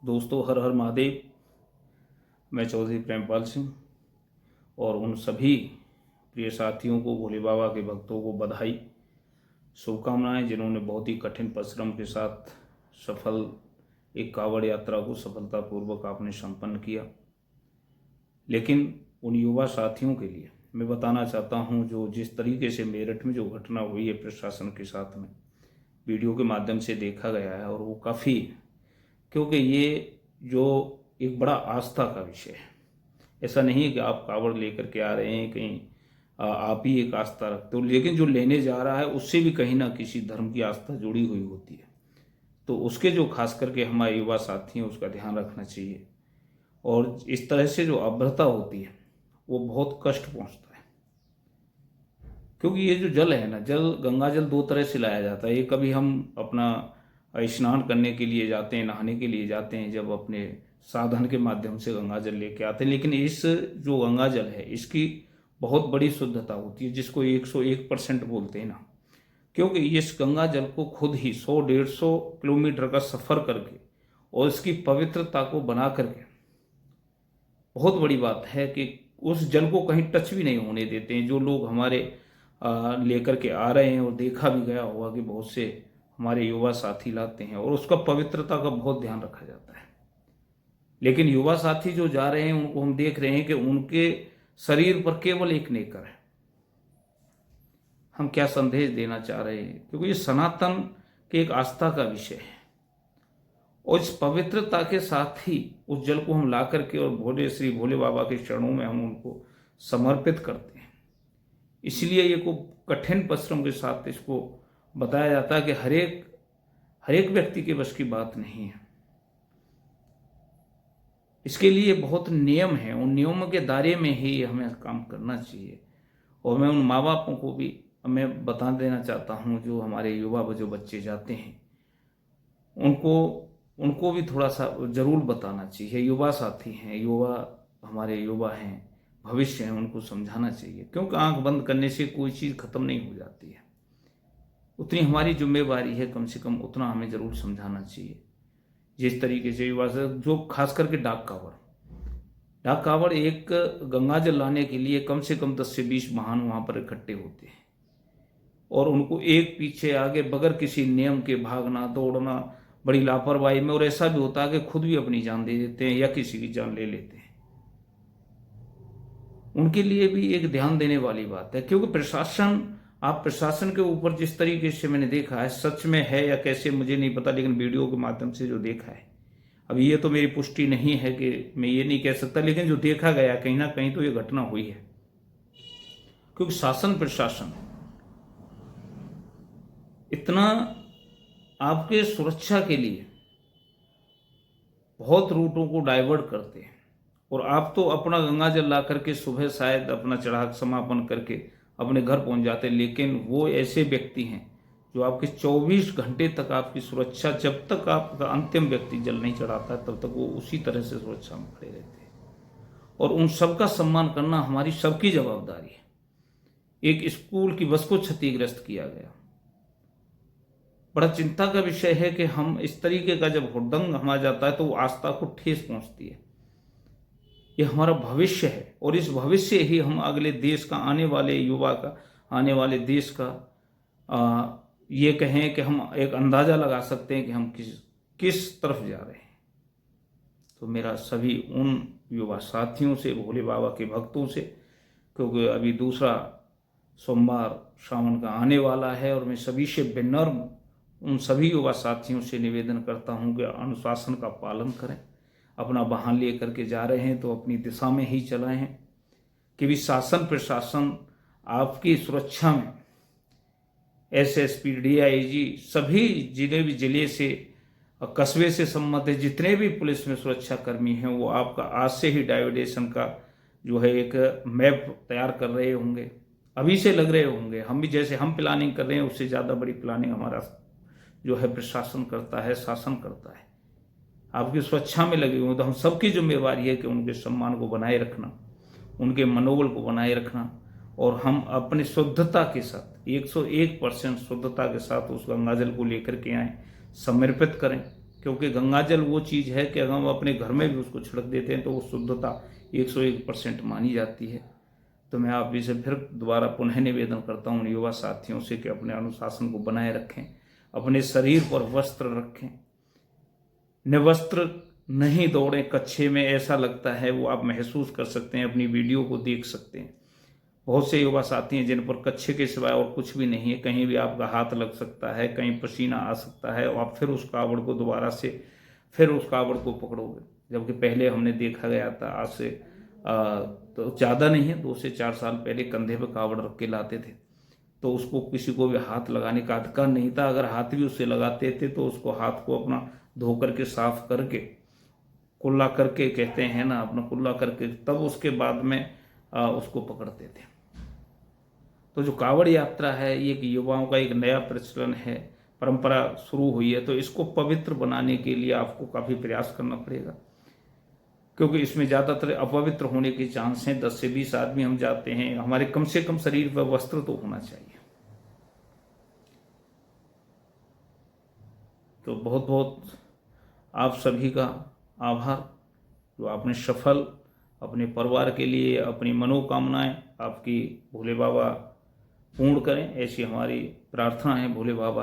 दोस्तों, हर हर महादेव। मैं चौधरी प्रेमपाल सिंह और उन सभी प्रिय साथियों को, भोले बाबा के भक्तों को बधाई, शुभकामनाएं जिन्होंने बहुत ही कठिन परिश्रम के साथ सफल एक कांवड़ यात्रा को सफलतापूर्वक आपने संपन्न किया। लेकिन उन युवा साथियों के लिए मैं बताना चाहता हूं, जो जिस तरीके से मेरठ में जो घटना हुई है प्रशासन के साथ में वीडियो के माध्यम से देखा गया है, और वो काफ़ी, क्योंकि ये जो एक बड़ा आस्था का विषय है। ऐसा नहीं है कि आप कावड़ लेकर के आ रहे हैं कहीं आप ही एक आस्था रखते हो, लेकिन जो लेने जा रहा है उससे भी कहीं ना किसी धर्म की आस्था जुड़ी हुई होती है। तो उसके जो खास करके हमारे युवा साथी हैं उसका ध्यान रखना चाहिए। और इस तरह से जो अभद्रता होती है वो बहुत कष्ट पहुंचता है, क्योंकि ये जो जल है ना, गंगा जल दो तरह से लाया जाता है। ये कभी हम अपना स्नान करने के लिए जाते हैं, नहाने के लिए जाते हैं, जब अपने साधन के माध्यम से गंगा जल लेके आते हैं। लेकिन इस जो गंगा जल है इसकी बहुत बड़ी शुद्धता होती है, जिसको 101% बोलते हैं ना, क्योंकि इस गंगा जल को खुद ही 100-150 किलोमीटर का सफ़र करके और इसकी पवित्रता को बना करके, बहुत बड़ी बात है कि उस जल को कहीं टच भी नहीं होने देते हैं। जो लोग हमारे लेकर के आ रहे हैं, और देखा भी गया होगा कि बहुत से हमारे युवा साथी लाते हैं और उसका पवित्रता का बहुत ध्यान रखा जाता है। लेकिन युवा साथी जो जा रहे हैं उनको हम देख रहे हैं कि उनके शरीर पर केवल एक नेकर है। हम क्या संदेश देना चाह रहे हैं, क्योंकि ये सनातन के एक आस्था का विषय है, और इस पवित्रता के साथ ही उस जल को हम ला करके और श्री भोले बाबा के चरणों में हम उनको समर्पित करते हैं। इसलिए ये को कठिन परिश्रम के साथ इसको बताया जाता है कि हर एक व्यक्ति के बस की बात नहीं है। इसके लिए बहुत नियम है, उन नियमों के दायरे में ही हमें काम करना चाहिए। और मैं उन माँ बापों को भी मैं बता देना चाहता हूँ, जो हमारे युवा जो बच्चे जाते हैं उनको भी थोड़ा सा जरूर बताना चाहिए। युवा साथी हैं, हमारे युवा हैं, भविष्य हैं, उनको समझाना चाहिए, क्योंकि आंख बंद करने से कोई चीज़ खत्म नहीं हो जाती है। उतनी हमारी जिम्मेवारी है, कम से कम उतना हमें जरूर समझाना चाहिए। जिस तरीके से युवा से जो खास करके डाक कावड़ एक गंगा जल लाने के लिए कम से कम 10 से 20 वाहन वहाँ पर इकट्ठे होते हैं, और उनको एक पीछे आगे बगैर किसी नियम के भागना दौड़ना बड़ी लापरवाही में, और ऐसा भी होता है कि खुद भी अपनी जान दे देते हैं या किसी की जान ले लेते हैं। उनके लिए भी एक ध्यान देने वाली बात है, क्योंकि प्रशासन के ऊपर जिस तरीके से मैंने देखा है, सच में है या कैसे मुझे नहीं पता, लेकिन वीडियो के माध्यम से जो देखा है, अभी ये तो मेरी पुष्टि नहीं है कि मैं ये नहीं कह सकता, लेकिन जो देखा गया कहीं ना कहीं तो ये घटना हुई है। क्योंकि शासन प्रशासन इतना आपके सुरक्षा के लिए बहुत रूटों को डाइवर्ट करते हैं, और आप तो अपना गंगा जल ला करके सुबह शायद अपना चढ़ावा समापन करके अपने घर पहुंच जाते हैं। लेकिन वो ऐसे व्यक्ति हैं जो आपके 24 घंटे तक आपकी सुरक्षा, जब तक आपका अंतिम व्यक्ति जल नहीं चढ़ाता तब तक वो उसी तरह से सुरक्षा में खड़े रहते हैं। और उन सबका सम्मान करना हमारी सबकी जवाबदारी है। एक स्कूल की बस को क्षतिग्रस्त किया गया, बड़ा चिंता का विषय है कि हम इस तरीके का जब हुड़दंग हमारा जाता है तो वो आस्था को ठेस पहुंचती है। ये हमारा भविष्य है, और इस भविष्य ही हम अगले देश का, आने वाले युवा का, आने वाले देश का ये कहें कि हम एक अंदाज़ा लगा सकते हैं कि हम किस तरफ जा रहे हैं। तो मेरा सभी उन युवा साथियों से, भोले बाबा के भक्तों से, क्योंकि अभी दूसरा सोमवार सावन का आने वाला है, और मैं सभी से विनम्र उन सभी युवा साथियों से निवेदन करता हूं कि अनुशासन का पालन करें। अपना वाहन ले करके जा रहे हैं तो अपनी दिशा में ही चलाएं, कि भी शासन प्रशासन आपकी सुरक्षा में, SSP, DIG, सभी जिले से कस्बे से संबंधित जितने भी पुलिस में सुरक्षा कर्मी हैं, वो आपका आज से ही डाइवर्जेशन का जो है एक मैप तैयार कर रहे होंगे, अभी से लग रहे होंगे। हम भी जैसे हम प्लानिंग कर रहे हैं, उससे ज़्यादा बड़ी प्लानिंग हमारा जो है प्रशासन करता है, शासन करता है। आपकी सुरक्षा में लगे हुए, तो हम सबकी जिम्मेवारी है कि उनके सम्मान को बनाए रखना, उनके मनोबल को बनाए रखना, और हम अपनी शुद्धता के साथ 101% शुद्धता के साथ उस गंगा जल को लेकर के आएँ, समर्पित करें, क्योंकि गंगा जल वो चीज़ है कि अगर हम अपने घर में भी उसको छिड़क देते हैं तो वो शुद्धता 101% मानी जाती है। तो मैं आप से फिर दोबारा पुनः निवेदन करता हूँ युवा साथियों से कि अपने अनुशासन को बनाए रखें, अपने शरीर पर वस्त्र रखें, निवस्त्र नहीं दौड़ें कच्छे में। ऐसा लगता है वो आप महसूस कर सकते हैं, अपनी वीडियो को देख सकते हैं। बहुत से युवा साथी हैं जिन पर कच्छे के सिवाय और कुछ भी नहीं है, कहीं भी आपका हाथ लग सकता है, कहीं पसीना आ सकता है और आप फिर उस कावड़ को दोबारा से फिर उस कावड़ को पकड़ोगे। जबकि पहले हमने देखा गया था, आज से तो ज़्यादा नहीं है, 2 से 4 साल पहले कंधे पर कावड़ रख के लाते थे, तो उसको किसी को भी हाथ लगाने का अधिकार नहीं था। अगर हाथ भी उससे लगाते थे तो उसको हाथ को अपना धो करके साफ करके कुल्ला करके, कहते हैं ना, अपना कुल्ला करके तब उसके बाद में उसको पकड़ते थे। तो जो कावड़ यात्रा है ये कि युवाओं का एक नया प्रचलन है, परंपरा शुरू हुई है, तो इसको पवित्र बनाने के लिए आपको काफ़ी प्रयास करना पड़ेगा, क्योंकि इसमें ज़्यादातर अपवित्र होने के चांस हैं। 10 से 20 आदमी हम जाते हैं, हमारे कम से कम शरीर पर वस्त्र तो होना चाहिए। तो बहुत बहुत आप सभी का आभार, जो आपने सफल अपने परिवार के लिए अपनी मनोकामनाएं आपकी भोले बाबा पूर्ण करें, ऐसी हमारी प्रार्थना है भोले बाबा।